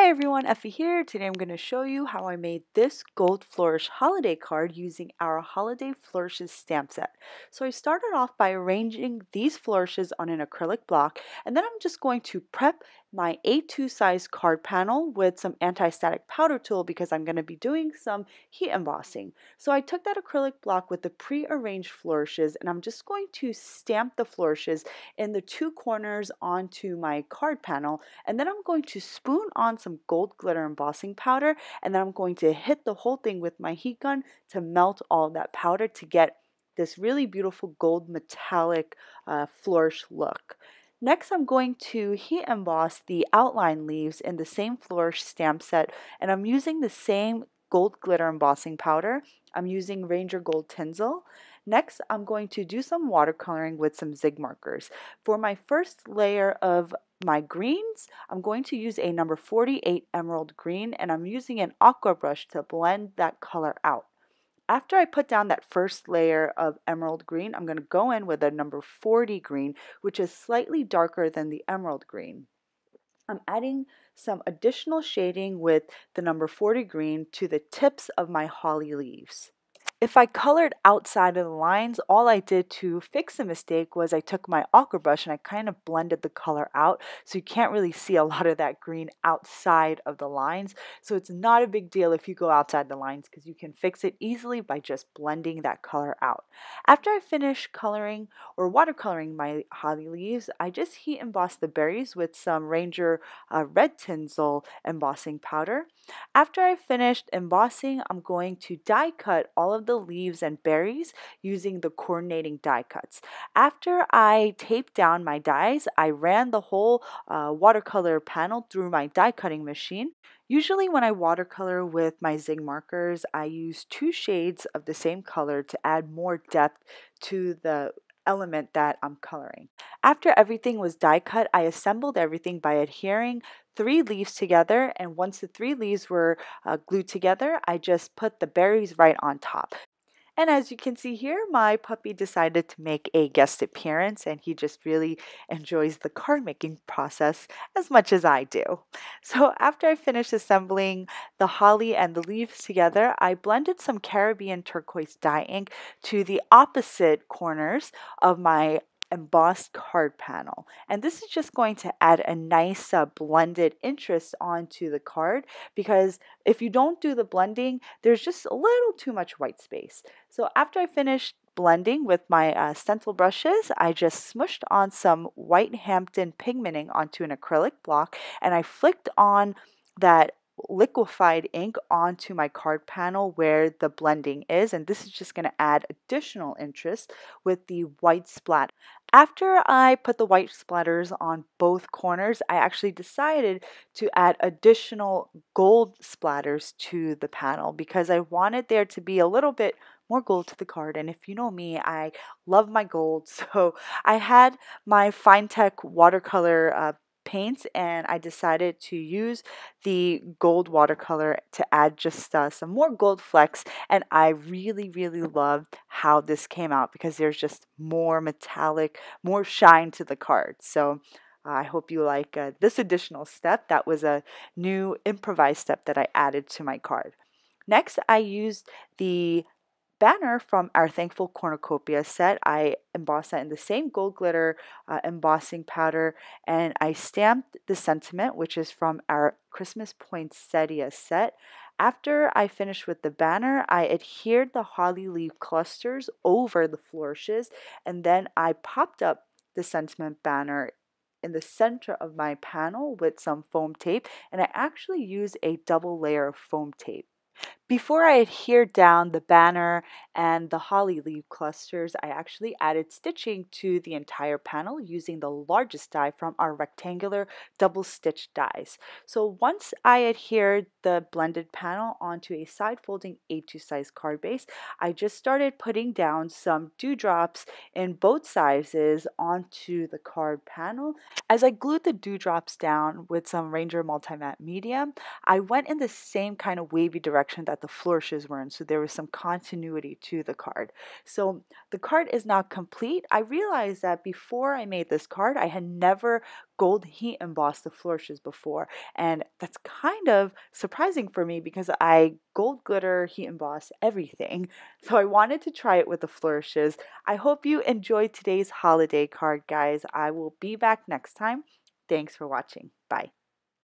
Hey everyone, Effie here. Today I'm going to show you how I made this gold flourish holiday card using our holiday flourishes stamp set. So I started off by arranging these flourishes on an acrylic block, and then I'm just going to prep my A2 size card panel with some anti-static powder tool because I'm going to be doing some heat embossing. So I took that acrylic block with the pre-arranged flourishes, and I'm just going to stamp the flourishes in the two corners onto my card panel, and then I'm going to spoon on some gold glitter embossing powder, and then I'm going to hit the whole thing with my heat gun to melt all that powder to get this really beautiful gold metallic flourish look. Next, I'm going to heat emboss the outline leaves in the same flourish stamp set, and I'm using the same gold glitter embossing powder. I'm using Ranger Gold Tinsel. Next, I'm going to do some watercoloring with some Zig Markers. For my first layer of my greens, I'm going to use a number 48 emerald green, and I'm using an Aqua Brush to blend that color out. After I put down that first layer of emerald green, I'm going to go in with a number 40 green, which is slightly darker than the emerald green. I'm adding some additional shading with the number 40 green to the tips of my holly leaves. If I colored outside of the lines, all I did to fix the mistake was I took my Aqua Brush and I kind of blended the color out, so you can't really see a lot of that green outside of the lines. So it's not a big deal if you go outside the lines because you can fix it easily by just blending that color out. After I finish coloring or watercoloring my holly leaves, I just heat emboss the berries with some Ranger red tinsel embossing powder. After I finished embossing, I'm going to die cut all of the leaves and berries using the coordinating die cuts. After I taped down my dies, I ran the whole watercolor panel through my die cutting machine. Usually when I watercolor with my Zig Markers, I use two shades of the same color to add more depth to the element that I'm coloring. After everything was die cut, I assembled everything by adhering 3 leaves together, and once the 3 leaves were glued together, I just put the berries right on top. And as you can see here, my puppy decided to make a guest appearance, and he just really enjoys the card making process as much as I do. So after I finished assembling the holly and the leaves together, I blended some Caribbean turquoise dye ink to the opposite corners of my embossed card panel, and this is just going to add a nice blended interest onto the card, because if you don't do the blending, there's just a little too much white space. So after I finished blending with my stencil brushes, I just smushed on some white Hampton pigmenting onto an acrylic block, and I flicked on that liquefied ink onto my card panel where the blending is, and this is just going to add additional interest with the white splat. After I put the white splatters on both corners, I actually decided to add additional gold splatters to the panel because I wanted there to be a little bit more gold to the card. And if you know me, I love my gold. So I had my Finetec watercolor paints, and I decided to use the gold watercolor to add just some more gold flecks, and I really loved how this came out because there's just more metallic, more shine to the card. So I hope you like this additional step. That was a new improvised step that I added to my card. Next, I used the banner from our Thankful Cornucopia set. I embossed that in the same gold glitter embossing powder, and I stamped the sentiment, which is from our Christmas Poinsettia set. After I finished with the banner, I adhered the holly leaf clusters over the flourishes, and then I popped up the sentiment banner in the center of my panel with some foam tape, and I actually used a double layer of foam tape. Before I adhered down the banner and the holly leaf clusters, I actually added stitching to the entire panel using the largest die from our rectangular double stitch dies. So once I adhered the blended panel onto a side folding A2 size card base, I just started putting down some dewdrops in both sizes onto the card panel. As I glued the dewdrops down with some Ranger Multi Matte Medium, I went in the same kind of wavy direction direction that the flourishes were in, so there was some continuity to the card. So the card is now complete. I realized that before I made this card, I had never gold heat embossed the flourishes before, and that's kind of surprising for me because I gold glitter heat emboss everything. So I wanted to try it with the flourishes. I hope you enjoyed today's holiday card, guys. I will be back next time. Thanks for watching. Bye.